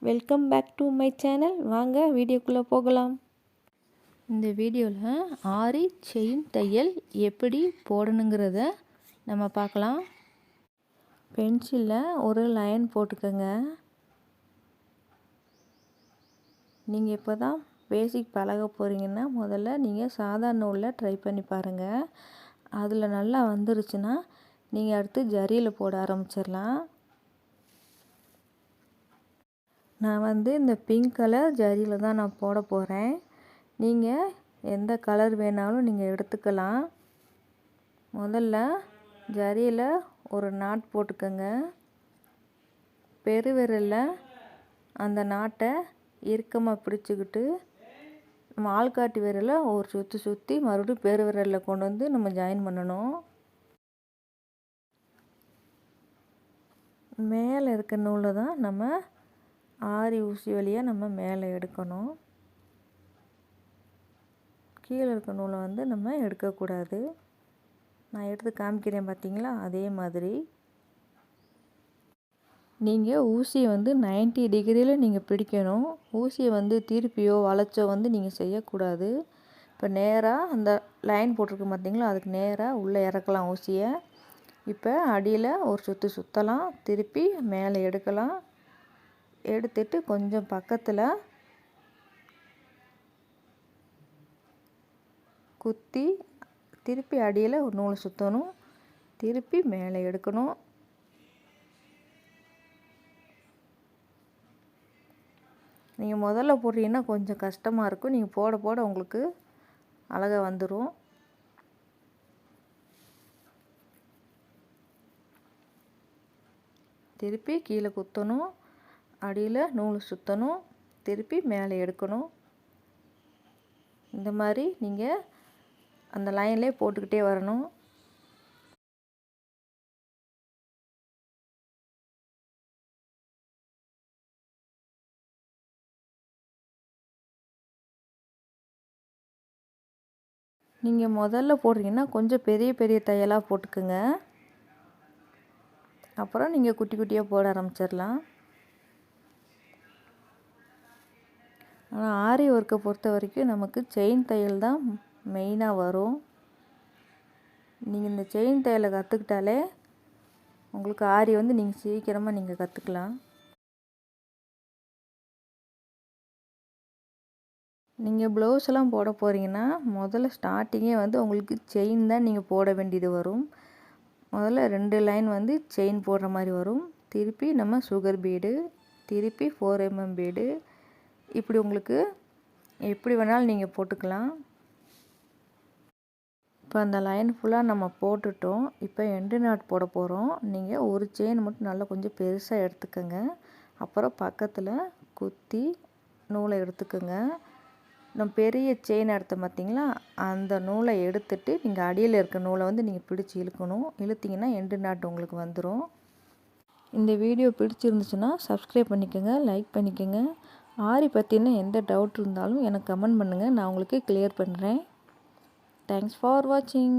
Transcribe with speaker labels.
Speaker 1: Welcome back to my channel. வாங்க வீடியோக்குள்ளே போகலாம். இந்த வீடியோவில் ஆரி செயின் தையல் எப்படி போடணுங்கிறத நம்ம பார்க்கலாம். பென்சிலில் ஒரு லைன் போட்டுக்கோங்க. நீங்கள் இப்போ தான் பேசிக் பழக போகிறீங்கன்னா முதல்ல நீங்கள் சாதாரண நூலில் ட்ரை பண்ணி பாருங்கள். அதில் நல்லா வந்துருச்சுன்னா நீங்கள் அடுத்து ஜரியில் போட ஆரம்பிச்சிடலாம். நான் இந்த பிங்க் கலர் ஜரியில் தான் நான் போட போகிறேன். நீங்கள் எந்த கலர் வேணாலும் நீங்கள் எடுத்துக்கலாம். முதல்ல ஜரியில் ஒரு நாட் போட்டுக்கோங்க. பெருவிரலில் அந்த நாட்டை இறுக்கமாக பிடிச்சிக்கிட்டு நம்ம ஆள்காட்டி விரலை ஒரு சுற்றி மறுபடியும் பெருவிரலில் கொண்டு வந்து நம்ம ஜாயின் பண்ணணும். மேலே இருக்க நூலை தான் நம்ம ஆரி ஊசி வழியாக நம்ம மேலே எடுக்கணும். கீழே இருக்க நூலை நம்ம எடுக்கக்கூடாது. நான் எடுத்து காமிக்கிறேன் பார்த்தீங்களா, அதே மாதிரி நீங்கள் ஊசியை 90 டிகிரியில் நீங்கள் பிடிக்கணும். ஊசியை திருப்பியோ வளைச்சோ நீங்கள் செய்யக்கூடாது. இப்போ நேராக அந்த லைன் போட்டிருக்கு பார்த்தீங்களா, அதுக்கு நேராக உள்ளே இறக்கலாம் ஊசியை. இப்போ அடியில் ஒரு சுற்றலாம், திருப்பி மேலே எடுக்கலாம். எடுத்துட்டு கொஞ்சம் பக்கத்தில் குத்தி திருப்பி அடியில் ஒரு நூலை சுற்றணும், திருப்பி மேலே எடுக்கணும். நீங்கள் முதல்ல போடுறீங்கன்னா கொஞ்சம் கஷ்டமாக இருக்கும். நீங்கள் போட போட உங்களுக்கு அழகாக வந்துடும். திருப்பி கீழே குத்தணும், அடியில் நூல் சுற்றணும், திருப்பி மேலே எடுக்கணும். இந்த மாதிரி நீங்கள் அந்த லைன்லேயே போட்டுக்கிட்டே வரணும். நீங்கள் முதல்ல போடுறீங்கன்னா கொஞ்சம் பெரிய பெரிய தையலாக போட்டுக்குங்க. அப்புறம் நீங்கள் குட்டி குட்டியாக போட ஆரம்பிச்சிடலாம். ஆனால் ஆரி ஒர்க்கை பொறுத்த வரைக்கும் நமக்கு செயின் தையல் தான் மெயினாக வரும். நீங்கள் இந்த செயின் தையலை கற்றுக்கிட்டாலே உங்களுக்கு ஆரி நீங்கள் சீக்கிரமாக நீங்கள் கற்றுக்கலாம். நீங்கள் ப்ளவுஸ்லாம் போட போகிறீங்கன்னா முதல்ல ஸ்டார்டிங்கே உங்களுக்கு செயின் தான் நீங்கள் போட வேண்டியது வரும். முதல்ல 2 லைன் செயின் போடுற மாதிரி வரும். திருப்பி நம்ம சுகர் பீடு, திருப்பி 4 mm பீடு, இப்படி உங்களுக்கு எப்படி வேணாலும் நீங்கள் போட்டுக்கலாம். இப்போ அந்த லைன் ஃபுல்லாக நம்ம போட்டுட்டோம். இப்போ எண்டு நாட் போட போகிறோம். நீங்கள் ஒரு செயின் மட்டும் நல்லா கொஞ்சம் பெருசாக எடுத்துக்கோங்க. அப்புறம் பக்கத்தில் குத்தி நூலை எடுத்துக்கோங்க. நம்ம பெரிய செயின் எடுத்த பார்த்தீங்களா, அந்த நூலை எடுத்துட்டு நீங்கள் அடியில் இருக்க நூலை நீங்கள் பிடிச்சி இழுக்கணும். இழுத்திங்கன்னா எண்டு நாட் உங்களுக்கு வந்துடும். இந்த வீடியோ பிடிச்சிருந்துச்சுன்னா சப்ஸ்கிரைப் பண்ணிக்கோங்க, லைக் பண்ணிக்கோங்க. ஆரி பற்றின எந்த டவுட் இருந்தாலும் எனக்கு கமெண்ட் பண்ணுங்கள், நான் உங்களுக்கு கிளியர் பண்ணுறேன். தேங்க்ஸ் ஃபார் வாட்சிங்.